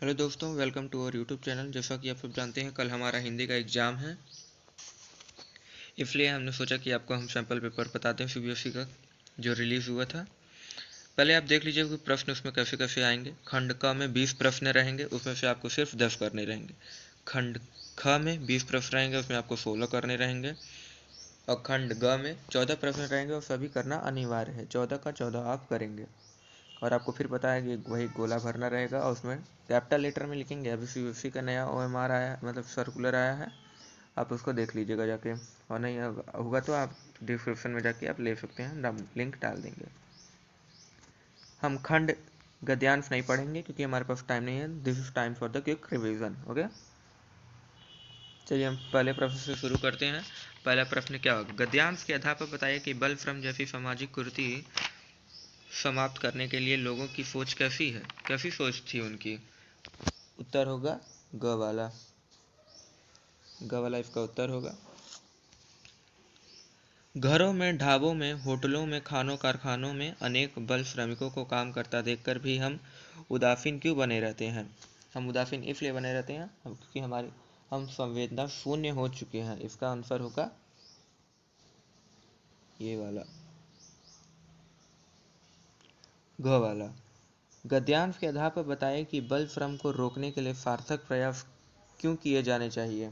Hello दोस्तों, welcome to our YouTube channel. जैसा कि आप सब जानते हैं, कल हमारा हिंदी का एग्ज़ाम है, इसलिए हमने सोचा कि आपको हम सैम्पल पेपर बताते हैं सीबीएसई का जो रिलीज़ हुआ था। पहले आप देख लीजिए कि प्रश्न उसमें कैसे कैसे आएंगे। खंड क में 20 प्रश्न रहेंगे, उसमें से आपको सिर्फ 10 करने रहेंगे। खंड ख में 20 प्रश्न रहेंगे, उसमें आपको 16 करने रहेंगे। और खंड ग में 14 प्रश्न रहेंगे और सभी करना अनिवार्य है। 14 का 14 आप करेंगे। और आपको फिर पता है कि वही गोला भरना रहेगा और उसमें कैपिटल लेटर में लिखेंगे। अभी सीबीएसई का नया ओएमआर आया है, मतलब सर्कुलर आया है, आप उसको देख लीजिएगा जाके। और नहीं होगा तो आप डिस्क्रिप्शन में जाके आप ले सकते हैं, लिंक डाल देंगे। हम खंड गद्यांश नहीं पढ़ेंगे क्योंकि हमारे पास टाइम नहीं है। This is time for the quick revision. Okay, चलिए हम पहले प्रश्न से शुरू करते हैं। पहला प्रश्न क्या होगा? गद्यांश के आधार पर बताइए कि बल श्रम जैसी सामाजिक कुरीति समाप्त करने के लिए लोगों की सोच कैसी है, कैसी सोच थी उनकी। उत्तर होगा ग वाला। ग वाला इसका उत्तर होगा। घरों में, ढाबों में, होटलों में, खानों कारखानों में अनेक बल श्रमिकों को काम करता देखकर भी हम उदासीन क्यों बने रहते हैं? हम उदासीन इसलिए बने रहते हैं क्योंकि हम संवेदना शून्य हो चुके हैं। इसका आंसर होगा ये वाला, घ वाला। गद्यांश के आधार पर बताएं कि बल श्रम को रोकने के लिए सार्थक प्रयास क्यों किए जाने चाहिए।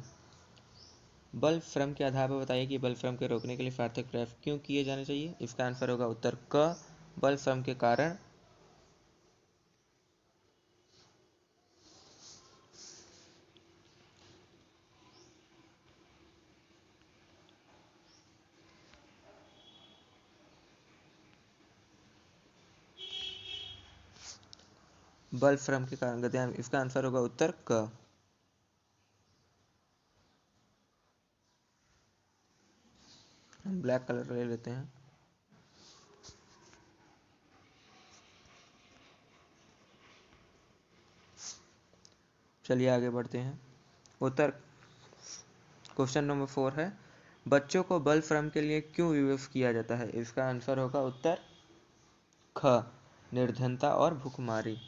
बल श्रम के आधार पर बताइए कि बल श्रम के रोकने के लिए सार्थक प्रयास क्यों किए जाने चाहिए। इसका आंसर होगा उत्तर क, बल श्रम के कारण। बल श्रम के कारण गद्यांश, इसका आंसर होगा उत्तर क। हम ब्लैक कलर ले लेते हैं। चलिए आगे बढ़ते हैं। उत्तर क्वेश्चन नंबर 4 है, बच्चों को बल श्रम के लिए क्यों विवश किया जाता है। इसका आंसर होगा उत्तर ख, निर्धनता और भूखमरी।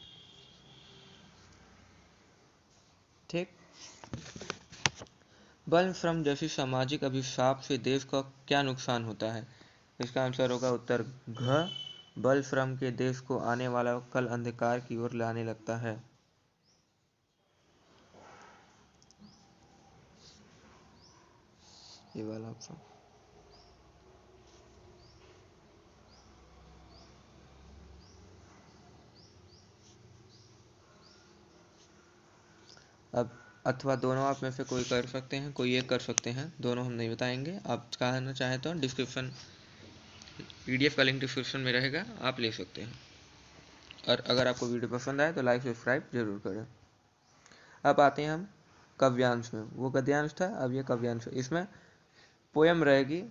ठीक। बल श्रम जैसी सामाजिक अभिशाप से देश का क्या नुकसान होता है। इसका आंसर होगा उत्तर घ, बल श्रम के देश को आने वाला कल अंधकार की ओर लाने लगता है। ये वाला ऑप्शन। अब अथवा दोनों आप में से कोई कर सकते हैं, कोई एक कर सकते हैं, दोनों हम नहीं बताएंगे। आप कहना चाहें तो डिस्क्रिप्शन, पीडीएफ का लिंक डिस्क्रिप्शन में रहेगा, आप ले सकते हैं। और अगर आपको वीडियो पसंद आए तो लाइक सब्सक्राइब जरूर करें। अब आते हैं हम काव्यांश में। वो गद्यांश था, अब ये काव्यांश है। इसमें पोयम रहेगी,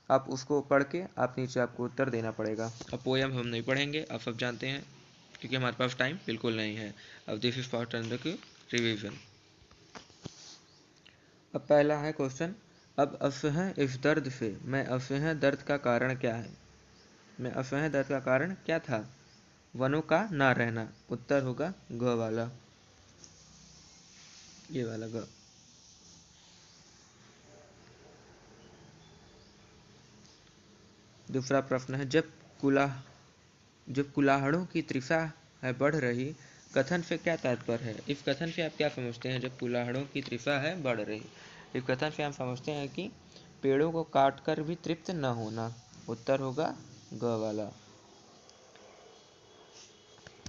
आप उसको पढ़ के आप नीचे आपको उत्तर देना पड़ेगा। अब पोयम हम नहीं पढ़ेंगे, आप सब जानते हैं, क्योंकि हमारे पास टाइम बिल्कुल नहीं है। अब दिस इज पार्ट अंडर की रिविजन। अब पहला है क्वेश्चन, अब असह्य इस दर्द से मैं असह्य दर्द का कारण क्या है। मैं असह्य दर्द का कारण क्या था। वनों का ना रहना। उत्तर होगा ग वाला, ये वाला ग। दूसरा प्रश्न है, जब कुलाहड़ों की तृषा है बढ़ रही, कथन से क्या तात्पर्य है। इस कथन से आप क्या समझते हैं। जब कुलाहड़ों की तृषा है बढ़ रही, इस कथन से हम समझते हैं कि पेड़ों को काटकर भी तृप्त न होना। उत्तर होगा ग वाला।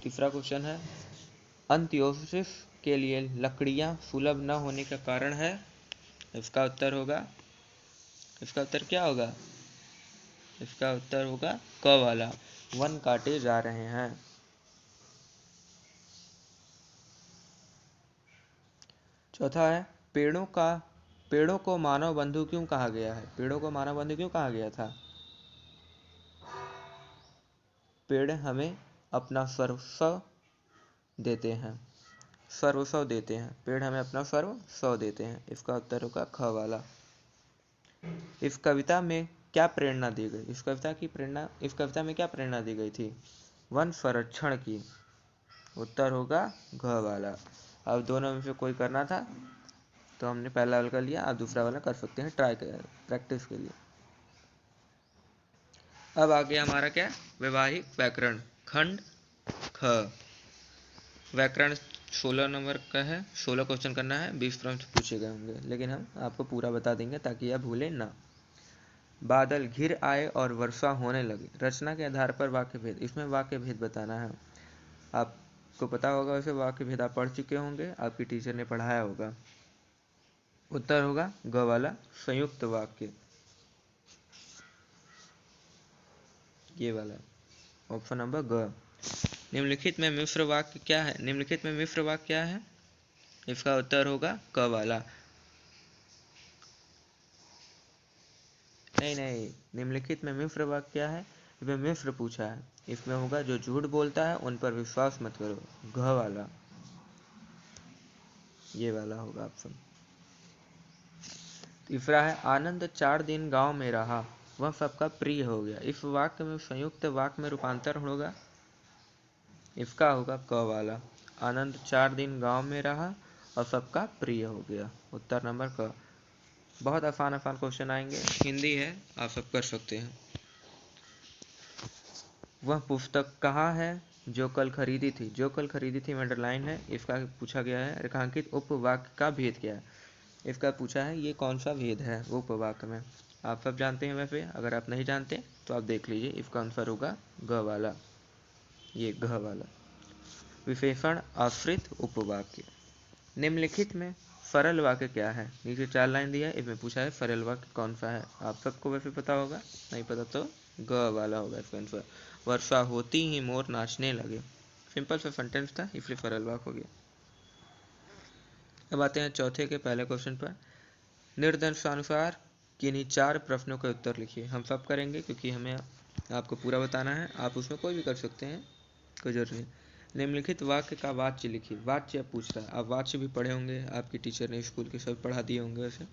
तीसरा क्वेश्चन है, अंत्योदय के लिए लकड़ियां सुलभ न होने का कारण है। इसका उत्तर होगा, इसका उत्तर क्या होगा। इसका उत्तर होगा क वाला, वन काटे जा रहे हैं। चौथा है, पेड़ों को मानव बंधु क्यों कहा गया है। पेड़ों को मानव बंधु क्यों कहा गया था। पेड़ हमें अपना सर्वस्व देते हैं, सर्वस्व देते हैं। पेड़ हमें अपना सर्वस्व देते हैं। इसका उत्तर होगा ख वाला। इस कविता में क्या प्रेरणा दी गई। इस कविता में क्या प्रेरणा दी गई थी। वन संरक्षण की। उत्तर होगा घ वाला। अब दोनों में से कोई करना था तो हमने पहला वाला कर लिया, आप दूसरा वाला कर सकते हैं ट्राई कर प्रैक्टिस के लिए। अब आगे हमारा क्या, वैवाहिक व्याकरण खंड ख। व्याकरण 16 नंबर का है, 16 क्वेश्चन करना है, 20 प्रश्न पूछे गए होंगे, लेकिन हम आपको पूरा बता देंगे ताकि आप भूलें ना। बादल घिर आए और वर्षा होने लगी, रचना के आधार पर वाक्य भेद। इसमें वाक्य भेद बताना है। आपको पता होगा वैसे वाक्य भेद आप पढ़ चुके होंगे, आपकी टीचर ने पढ़ाया होगा। उत्तर होगा ग वाला, संयुक्त वाक्य, ये वाला ऑप्शन नंबर ग। निम्नलिखित में मिश्र वाक्य क्या है, निम्नलिखित में मिश्र वाक्य क्या है, इसका उत्तर होगा क वाला। नहीं, निम्नलिखित में मिश्र वाक्य क्या है, इसमें मिश्र पूछा है, इसमें होगा जो झूठ बोलता है उन पर विश्वास मत करो, घ वाला, ये वाला होगा ऑप्शन। तीसरा है आनंद 4 दिन गांव में रहा, वह सबका प्रिय हो गया। इस वाक्य में संयुक्त वाक्य में रूपांतर होगा, इसका होगा क वाला। आनंद 4 दिन गांव में रहा और सबका प्रिय हो गया, उत्तर नंबर क। बहुत आसान आसान क्वेश्चन आएंगे, हिंदी है, आप सब कर सकते हैं। वह पुस्तक कहाँ है जो कल खरीदी थी, जो कल खरीदी थी में अंडरलाइन है, इसका पूछा गया है रेखांकित उपवाक्य का भेद क्या है। इसका पूछा है ये कौन सा भेद है उपवाक्य में, आप सब जानते हैं वैसे, अगर आप नहीं जानते तो आप देख लीजिए, इसका आंसर होगा ग वाला, ये घ वाला। विशेषण आश्रित उपवाक्य, निम्नलिखित में सरल वाक्य क्या है, नीचे 4 लाइन दिया है, इसमें पूछा है सरल वाक्य कौन सा है। आप सबको वैसे पता होगा, नहीं पता तो ग वाला होगा इसका आंसर। वर्षा होती ही मोर नाचने लगे, सिंपल सा सेंटेंस था इसलिए सरल वाक्य हो गया। अब आते हैं चौथे के पहले क्वेश्चन पर। निर्देशानुसार किन्हीं 4 प्रश्नों के उत्तर लिखिए। हम सब करेंगे क्योंकि हमें आपको पूरा बताना है, आप उसमें कोई भी कर सकते हैं, कोई जरूरी नहीं। निम्नलिखित वाक्य का वाच्य लिखिए, वाच्य अब पूछ रहा है, आप वाच्य भी पढ़े होंगे, आपकी टीचर ने स्कूल के सब पढ़ा दिए होंगे वैसे।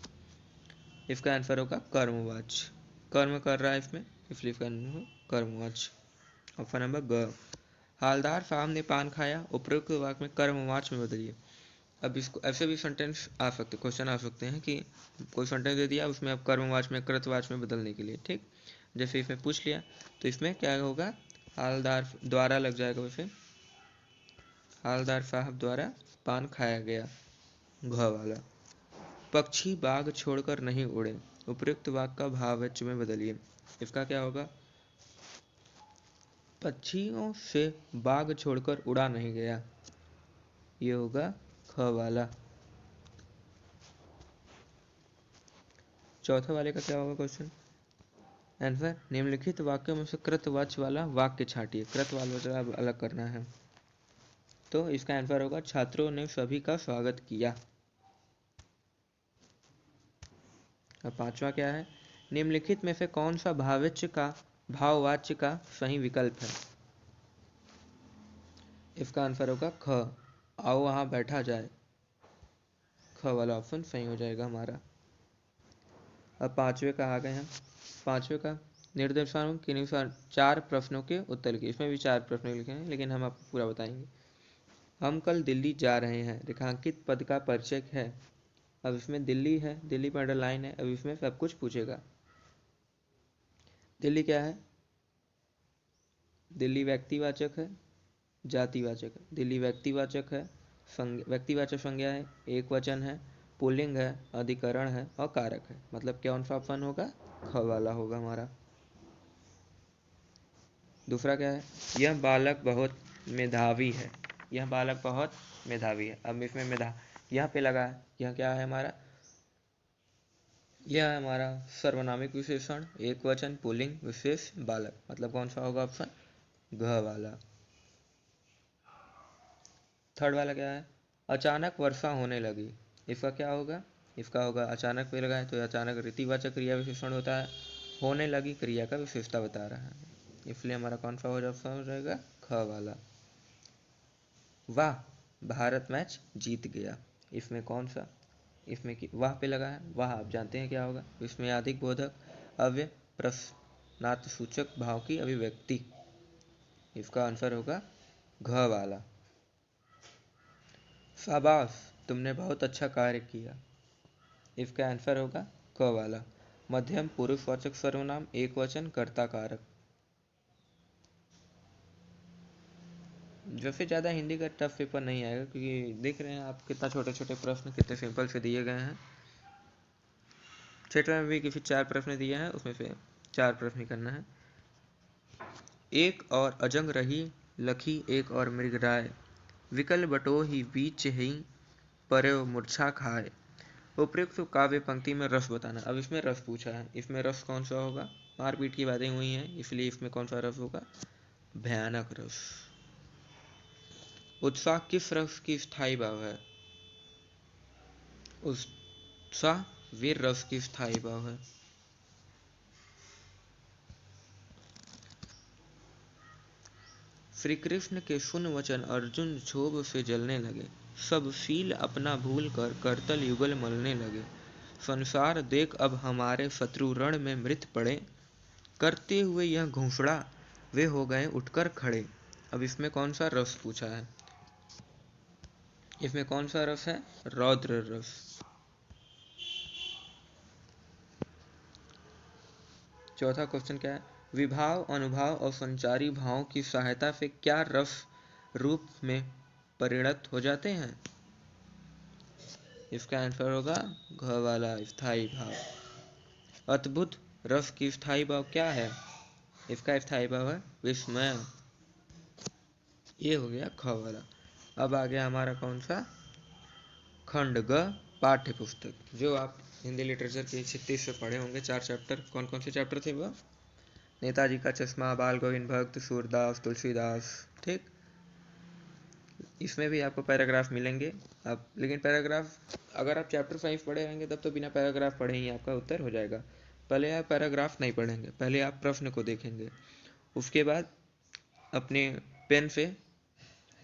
इसका आंसर होगा कर्मवाच्य, कर्म कर रहा है इसमें, इसलिए इसका कर्मवाच्य, ऑप्शन नंबर ग। हालदार साहब ने पान खाया, उपरोक्त वाक्य में कर्मवाच्य में बदलिए। अब इसको ऐसे भी सेंटेंस आ सकते, क्वेश्चन आ सकते हैं कि कोई सेंटेंस दे दिया उसमें अब कर्मवाच्य में कृतवाच्य में बदलने के लिए, ठीक। जैसे इसमें पूछ लिया तो इसमें क्या होगा, हालदार द्वारा लग जाएगा, वैसे हालदार साहब द्वारा पान खाया गया, घ वाला। पक्षी बाग छोड़कर नहीं उड़े, उपयुक्त वाक्य का भाववाच्य में बदलिए। इसका क्या होगा, पक्षियों से बाग छोड़कर उड़ा नहीं गया, ये होगा ख वाला। चौथे वाले का क्या होगा क्वेश्चन आंसर, निम्नलिखित वाक्यों में से कृतवाच्य वाला वाक्य छांटिए, कृतवाच्य वाला अलग करना है, तो इसका आंसर होगा छात्रों ने सभी का स्वागत किया। अब पांचवा क्या है, निम्नलिखित में से कौन सा भाववाच्य का सही विकल्प है। इसका आंसर होगा ख, आओ वहां बैठा जाए, ख वाला ऑप्शन सही हो जाएगा हमारा। अब पांचवे का आ गए हैं, पांचवे का निर्देशांकों के अनुसार 4 प्रश्नों के उत्तर लिखिए। इसमें भी 4 प्रश्न लिखे हैं लेकिन हम आपको पूरा बताएंगे। हम कल दिल्ली जा रहे हैं, रेखांकित पद का परिचय है। अब इसमें दिल्ली है, दिल्ली पर अंडरलाइन है, अब इसमें सब कुछ पूछेगा। दिल्ली क्या है, दिल्ली व्यक्तिवाचक है, जातिवाचक है, दिल्ली व्यक्तिवाचक है, व्यक्तिवाचक संज्ञा है, एक वचन है, पुल्लिंग है, अधिकरण है और कारक है, मतलब कौन सा ऑप्शन होगा, ख वाला होगा हमारा। दूसरा क्या है, यह बालक बहुत मेधावी है, यह बालक बहुत मेधावी है। अब इसमें यहाँ पे लगा है, यह क्या है हमारा, यह है हमारा सर्वनामिक विशेषण, एक वचन, पुल्लिंग, विशेष, बालक, मतलब कौन सा होगा ऑप्शन, घ वाला। थर्ड वाला क्या है, अचानक वर्षा होने लगी, इसका क्या होगा, इसका होगा अचानक पे लगा है तो अचानक रीतिवाचक क्रिया विशेषण होता है, होने लगी क्रिया का विशेषता बता रहा है, इसलिए हमारा कौन सा हो जाएगा, ख वाला। वाह भारत मैच जीत गया, इसमें कौन सा, इसमें कि वाह पे लगा है, वाह आप जानते हैं क्या होगा, इसमें अधिक बोधक अव्यय प्रश्नार्थसूचक भाव की अभिव्यक्ति, इसका आंसर होगा घ वाला। शाबाश, तुमने बहुत अच्छा कार्य किया। इसका आंसर होगा क वाला। मध्यम पुरुषवाचक सर्वनाम, एक वचन, कर्ता कारक। वैसे ज़्यादा हिंदी का टफ पेपर नहीं आएगा, क्योंकि देख रहे हैं आप कितना छोटे छोटे प्रश्न कितने सिंपल से दिए गए हैं। छठवें में भी किसी 4 प्रश्न दिए हैं, उसमें से 4 प्रश्न करना है। एक और अजंग रही लखी, एक और मृग राय, विकल बटो ही बीच ही पर्यो मूर्छा खाए। उपयुक्त काव्य पंक्ति में रस बताना। अब इसमें रस पूछा है, इसमें रस कौन सा होगा? मारपीट की बातें हुई हैं, इसलिए इसमें कौन सा रस होगा? भयानक रस। उत्साह किस रस की स्थायी भाव है? उत्साह वीर रस की स्थायी भाव है। श्री कृष्ण के सुन वचन अर्जुन क्षोभ से जलने लगे, सब शील अपना भूल कर करतल युगल मलने लगे। संसार देख अब हमारे शत्रु रण में मृत पड़े, करते हुए यह घोषणा वे हो गए उठकर खड़े। अब इसमें कौन सा रस पूछा है? इसमें कौन सा रस है? रौद्र रस। चौथा क्वेश्चन क्या है? विभाव, अनुभाव और संचारी भावों की सहायता से क्या रस रूप में परिणत हो जाते हैं? इसका आंसर होगा घ वाला, स्थायी भाव। अद्भुत रस की स्थायी भाव क्या है? इसका स्थायी भाव है विस्मय। ये हो गया ख वाला। अब आ गया हमारा कौन सा? खंड ग, पाठ्य पुस्तक, जो आप हिंदी लिटरेचर के 36 से पढ़े होंगे। 4 चैप्टर। कौन कौन से चैप्टर थे वो? नेताजी का चश्मा, बाल गोविंद भक्त, सूरदास, तुलसीदास। ठीक, इसमें भी आपको पैराग्राफ मिलेंगे। आप लेकिन पैराग्राफ अगर आप चैप्टर 5 पढ़े रहेंगे तब तो बिना पैराग्राफ पढ़े ही आपका उत्तर हो जाएगा। पहले आप पैराग्राफ नहीं पढ़ेंगे, पहले आप प्रश्न को देखेंगे, उसके बाद अपने पेन से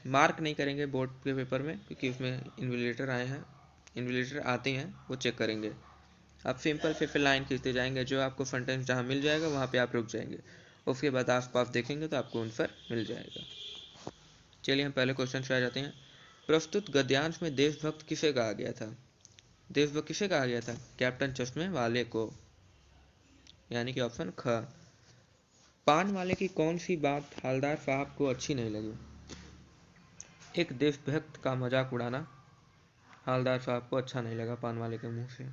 मार्क नहीं करेंगे बोर्ड के पेपर में, क्योंकि उसमें इन्विजिलेटर आए हैं, इन्विजिलेटर आते हैं, वो चेक करेंगे। आप सिंपल से लाइन खींचते जाएंगे, जो आपको सेंटेंस जहाँ मिल जाएगा वहाँ पे आप रुक जाएंगे, उसके बाद आस पास देखेंगे तो आपको आंसर मिल जाएगा। चलिए हम पहले क्वेश्चन से आ जाते हैं। प्रस्तुत गद्यांश में देशभक्त किसे कहा गया था? देशभक्त किसे कहा गया था? कैप्टन चश्मे वाले को, यानी कि ऑप्शन ख। पान वाले की कौन सी बात हवलदार साहब को अच्छी नहीं लगी? एक देशभक्त का मजाक उड़ाना हवलदार साहब को अच्छा नहीं लगा पान वाले के मुंह से।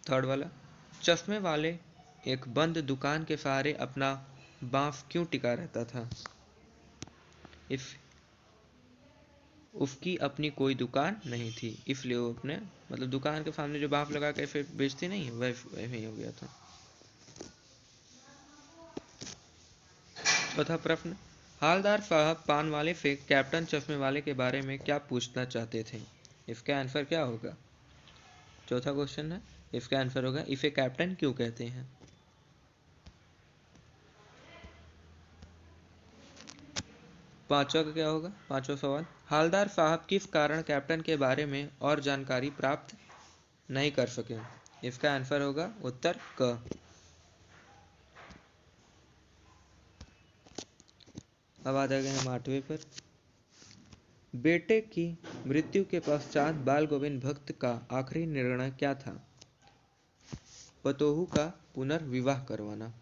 थर्ड वाला, चश्मे वाले एक बंद दुकान के सहारे अपना बांस क्यों टिका रहता था? इस उसकी अपनी कोई दुकान नहीं थी, इसलिए वो अपने मतलब दुकान के सामने जो बांस लगा के फिर बेचते नहीं, वैसे ही हो गया था। चौथा प्रश्न, हवलदार साहब पान वाले से कैप्टन चश्मे वाले के बारे में क्या पूछना चाहते थे? इसका आंसर क्या होगा? चौथा क्वेश्चन है, इसका आंसर होगा इसे कैप्टन क्यों कहते हैं? पांचवा का क्या होगा? पांचवा सवाल, हवलदार साहब किस कारण कैप्टन के बारे में और जानकारी प्राप्त नहीं कर सके? इसका आंसर होगा उत्तर क। अब आ गए हम 8वें पर। बेटे की मृत्यु के पश्चात बाल गोविंद भक्त का आखिरी निर्णय क्या था? पतोहू का पुनर्विवाह करवाना।